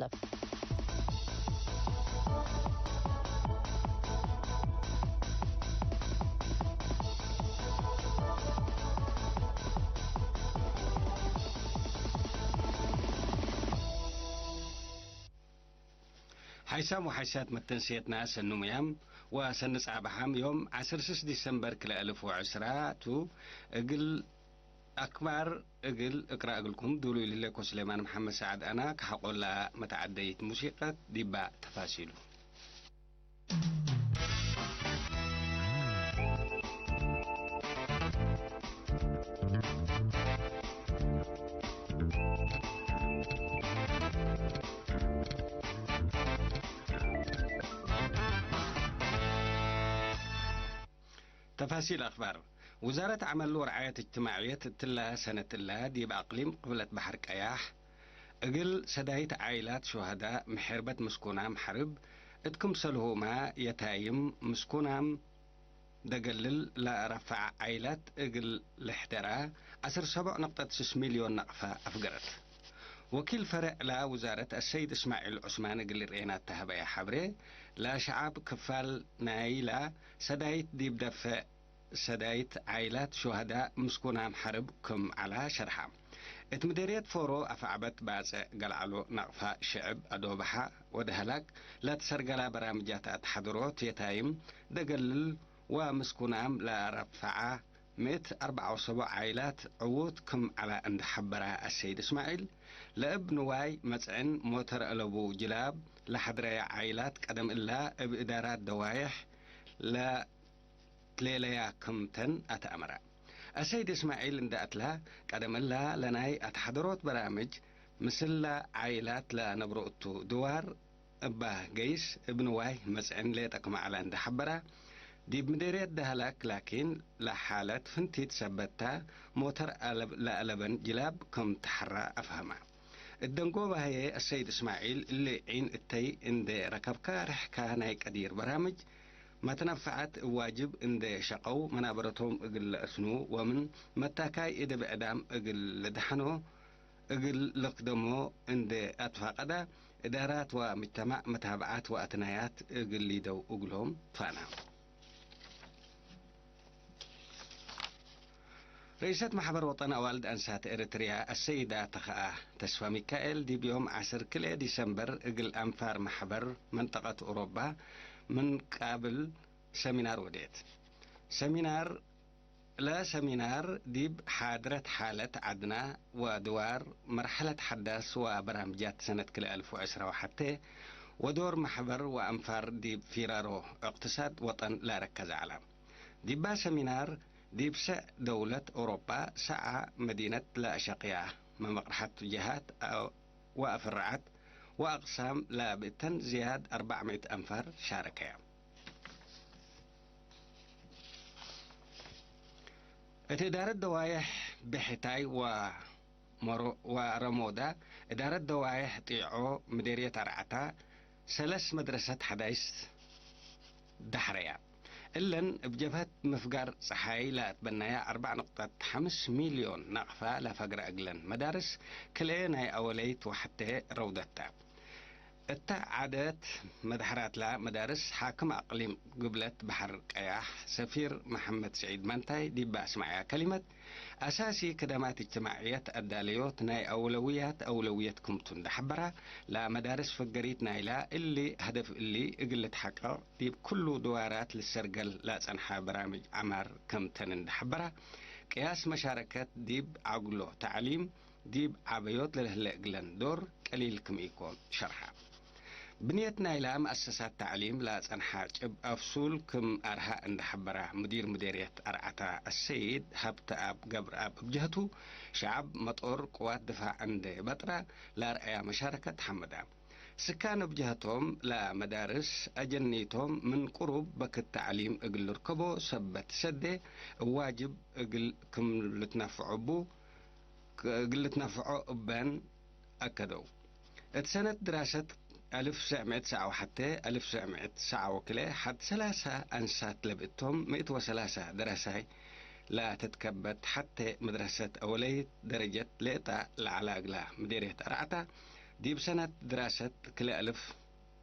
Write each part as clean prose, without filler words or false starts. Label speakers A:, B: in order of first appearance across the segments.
A: الطلب.
B: حيسام وحيسات متنسيتنا سنميام وسنس عبحام يوم 16 ديسمبر كلا 2010 اقل أكبر اقل اقرأ اقلكم دولو لليكو سليمان محمد سعد أنا كحقول لا متعديت موسيقى ديبا تفاصيله. تفاصيل أخبار وزارة عمل ورعاية اجتماعية تلا سنة الله ديب أقليم قبلة بحر كياح اقل سدايت عائلات شهداء محربة مسكونام حرب اتكم سلهما يتايم مسكونام دقلل لا رفع عائلات اقل الاحتراء 17.6 مليون نقفة أفقرت وكيل فرق لا وزارة السيد إسماعيل عثمان قل رئينات تهبايا حبري لا شعب كفال نايلا سدايت ديب دفع سدايت عائلات شهداء مسكونام حرب كم على شرحة اتمديريت فورو أفعبت باسع قلعلو نقفة شعب أدوبحة ودهلك لا تسرقلا برامجات أتحضروت يتايم دقلل ومسكونام لا رفعة 174 عائلات عوود كم على أن حبرها السيد إسماعيل لأب نواي مسعن موتر ألبو جلاب لحضرية عائلات قدم إلا بإدارات دوايح لا تليليا كمتن أتأمرا السيد إسماعيل اندأت لها قدم الله لناي أتحضروت برامج مثل عائلات لا نبرؤتو دوار أباه قيس ابن واي مسعن ليتكم على أن حبرها دي بمديرية دهلك لكن لحالة فنتي تثبتها موتر لا ألبن جلاب كم تحرى أفهمها الدنقوبة هي السيد إسماعيل اللي عين التي اند ركب كارح كان هيك أدير برامج ما تنفعت واجب اند شقو منابرتهم اقل اسنو ومن متاكاي إذا بأدام اقل لدحنو اقل لقدمو اند أتفاقدا إدارات ومجتمع متابعات وأتنايات اقل ليدو اقلهم فانا رئيسة محبر وطن والد أنسات إريتريا السيدة تخاء تسفى ميكائيل دي بيوم 10 كل ديسمبر اقل أنفار محبر منطقة أوروبا من قابل سمينار وديت سمينار لا سمينار ديب حاضرة حالة عدنا ودوار مرحلة حداث وبرامجات سنة كل 2010 وحتى ودور محبر وأنفار ديب فيرارو اقتصاد وطن لا ركز على ديبا سمينار ديبسا دولة أوروبا سعى مدينة لا أشقية من مقرحة جهات وأفرعت وأقسام لا بتن زياد 400 أنفار شاركة إدارة دوايح بحتاي ورمودا إدارة دوايح طيعو مديرية أرعتا 3 مدرسة حدايس دحريا إلن بجبهة مفقر صحاي لا تبنايا 4.5 مليون نقفة لفقر أقلن مدارس كليناي أوليت وحتى روضتا التعادات مدحرات لا مدارس حاكم أقليم قبلة بحر قياح سفير محمد سعيد منتاي دي باسمعها كلمة أساسي كدمات اجتماعيات الداليوت ناي أولوياتكم تندحبرها لا مدارس فقريت نايلا اللي هدف اللي اقلت حقا دي كل دوارات للسرقل لا تنحى برامج عمار كم تندحبرها قياس مشاركات ديب عقلو تعليم ديب عبيوت للهلقلن دور قليل كم يكون شرحا بنيتنا إلى مؤسسات تعليم لا تنحاج أفصول كم أرها عند حبرة مديرية أرعتا السيد هبت أب قبر أب بجهته شعب مطور قوات دفاع عند بطرة لا رأي مشاركة حمدا سكان بجهتهم لا مدارس أجنيتهم من قرب بك التعليم اقل ركبو سبت سده واجب اقل كم لتنفعوا بو اقل لتنفعوا بان أكدو اتسنة دراسة 1909 حتى 1909 وكله حد 3 أنسات لبئتهم 103 دراسة لا تتكبت حتى مدرسة أولية درجة ليتا العلاق لا مديرية أرعتا دي بسنة دراسة كلا ألف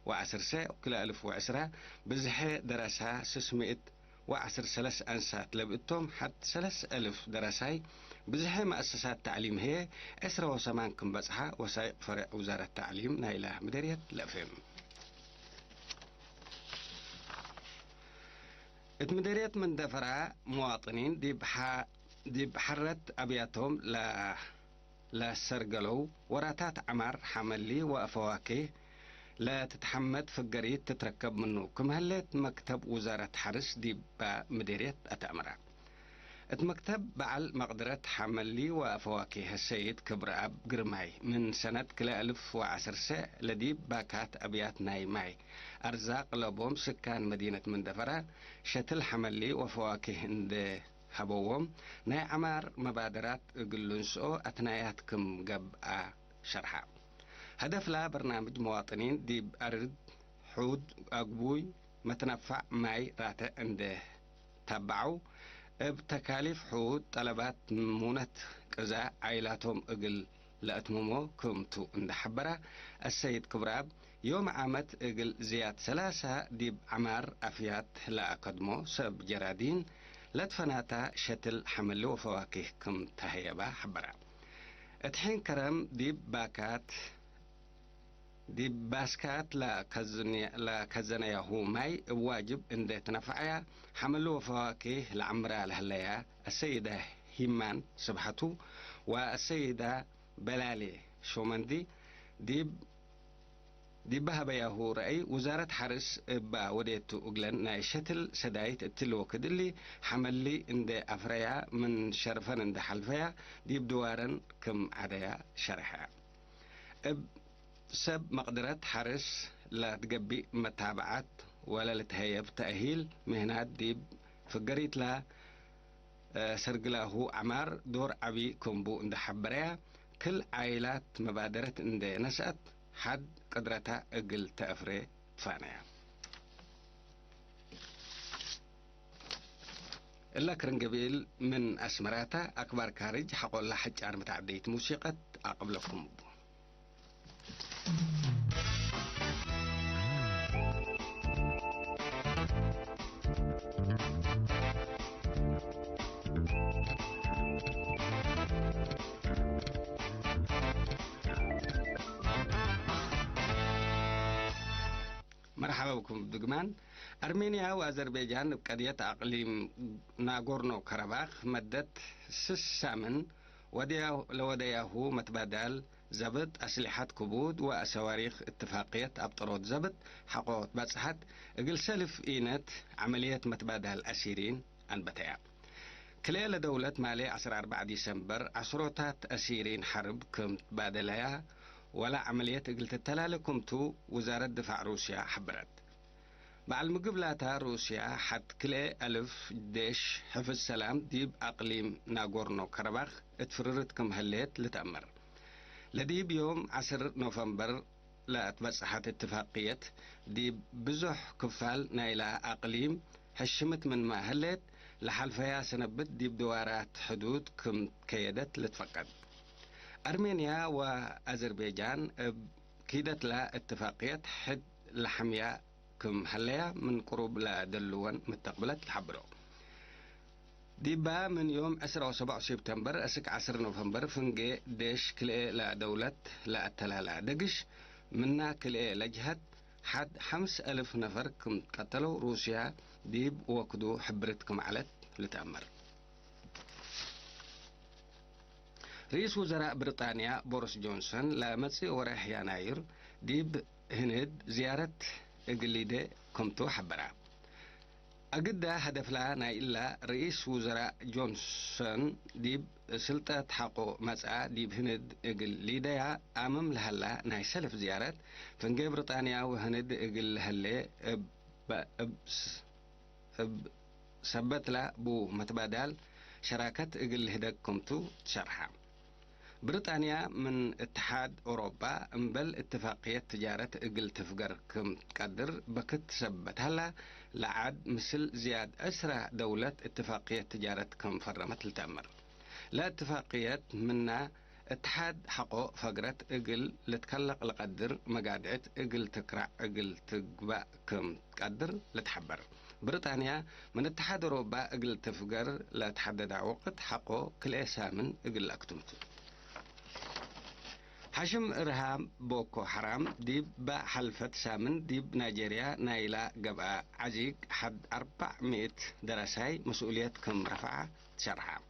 B: وعشر ساعة وكلا ألف وعشرة بزحي دراسة 613 أنسات لبقتهم حد 3000 دراساي بزحي مؤسسات تعليم هي 10 كم بصحة وسائق فرع وزارة التعليم نايلة مديرية لأفهم مديرية من دفرة مواطنين دي بحرت أبياتهم لا سرقلو وراتات عمر حملي وفواكه لا تتحمد في الجريد تتركب منه كم هلت مكتب وزارة حرس دي بمديرية أتأمرة المكتب بعل مقدرة حملي وفواكه السيد كبر أب قرماي من سنة كلا 1010 لدي باكات أبيات ناي ماي أرزاق لبوم سكان مدينة مندفرة شتل حملي وفواكه عند هبوهم ناي عمار مبادرات قلنسو أتناياتكم قبع شرحة هدف لا برنامج مواطنين دي أرد حود أقبوي متنفع ماي راتة عنده تبعو بتكاليف حود طلبات مونة كذا عائلاتهم اقل لأتممو كمتو عند حبرة السيد كبراب يوم عامت اقل زياد 3 ديب عمار أفيات لا أقدمو سب جرادين لتفناتا شتل حملو وفواكه كم تهيبا حبرة اتحين كرم ديب باكات دي باسكات لا كزنيا يهو ماي واجب ان تنفعيا حملوا فواكه العمرة لهليا السيدة هيمان سبحتو والسيدة بلالي شومندي دي بهبا يهو رأي وزارة حرس با وديتو اقلن نايشتل سدايت التلو كدلي حملي اند افريا من شرفن اند حلفيا دي بدوارن كم عديا شرحا سب مقدرة حرس لا تقبي متابعات ولا لتهيب تأهيل مهنات ديب فقريت لا سرقله عمار دور عبي كمبو اند حبريا كل عائلات مبادرة اند نشأت حد قدرتها اقل تأفري فانيا إلا كرنقبيل من أسمراتا أكبر كارج حقول لحجار متعديت موسيقى أقبلكم مرحبا بكم دقمان أرمينيا وأذربيجان بقضية أقليم ناغورنو كاراباخ مدت 6 سامن لودياهو متبادل زبط أسلحة كبود وأسواريخ اتفاقية أبطروت زبط حقوت بصحت اقل سلف إينت عملية متبادل أسيرين أنبتيا كليل دولة مالي 14 ديسمبر عشروتات أسيرين حرب كم بادلها ولا عملية قلت التلالكم تو وزارة دفاع روسيا حبرت بعد مقبلاتها روسيا حد كلي 1000 ديش حفظ سلام ديب أقليم ناغورنو كاراباخ اتفررت كم هليت لتأمر لديب يوم 10 نوفمبر لا اتبصحت اتفاقية ديب بزح كفال نايلا أقليم هشمت من ما هليت لحلفيا سنبت ديب دوارات حدود كم كيدت لتفقد أرمينيا وأذربيجان كيدت لا اتفاقية حد لحمية كم هليا من قرب لا دلوان مستقبلت الحبرو ديبا من يوم 17 سبتمبر أسك 10 نوفمبر فنجي ديش كلي لا دولة لا التلالا دقش منا كلي لجهد حد 5000 نفر كم قتلوا روسيا ديب وكدو حبرتكم علت لتأمر رئيس وزراء بريطانيا بوريس جونسون لا متسي ورح يناير ديب هند زيارة إقليدة كمتو حبرا أقد هدف لنا إلا رئيس وزراء جونسون ديب سلطة حقو مسعى ديب هند إقليدة أمام لهلا ناي سلف زيارة فنجي بريطانيا وهند إقل هلا سبت لا بو متبادل شراكة إقل هدك كمتو شرحا بريطانيا من اتحاد أوروبا انبل اتفاقية تجارة اقل تفقر كم تقدر بكت سبت هلا لعد مثل زياد أسرع دولة اتفاقية تجارة كم فرمت التأمر لا اتفاقية منا اتحاد حقو فقرت اقل لتكلق لقدر مقادعت اقل تكرع اقل تقبأ كم تقدر لتحبر بريطانيا من اتحاد اوروبا اقل تفقر لتحدد وقت حقو كل اسامن اقل اكتمت حشم إرهام بوكو حرام ديب بحلفة سامن ديب نيجيريا نايلا قبع عزيق حد 400 درساي مسؤولية كم رفع شرحة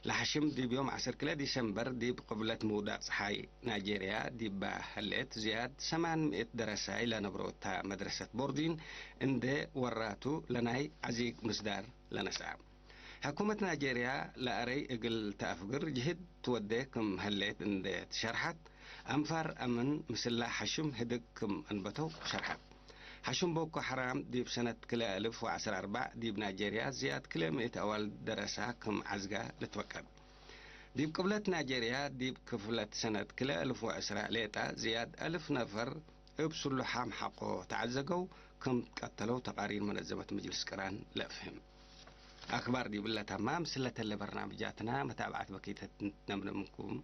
B: لحشم ديب يوم 10 ديسمبر ديب قبلة مودة صحي نيجيريا ديب هلت زياد 800 درساي لنبروتا مدرسة بوردين اندي وراتو لناي عزيق مصدر لنسعى حكومة نيجيريا لأري اقل تأفقر جهد توديكم هلت اندي تشرحت أنفر أمن مسلا حشم هدكم أنبتو شرحت حشم بوكو حرام ديب سنة كلا 1014 ديب نيجيريا زياد كلا 100 أول درسة كم عزقة لتوكد ديب قبلة نيجيريا ديب كفلة سنة كلا 1010 ليتا زياد 1000 نفر ابسلو حام حقو تعزقوا كم قتلوا تقارير منظمة مجلس كران لا فهم أخبار دي بالله تمام سلة اللي برنامجاتنا متابعة بكيتة نمر منكم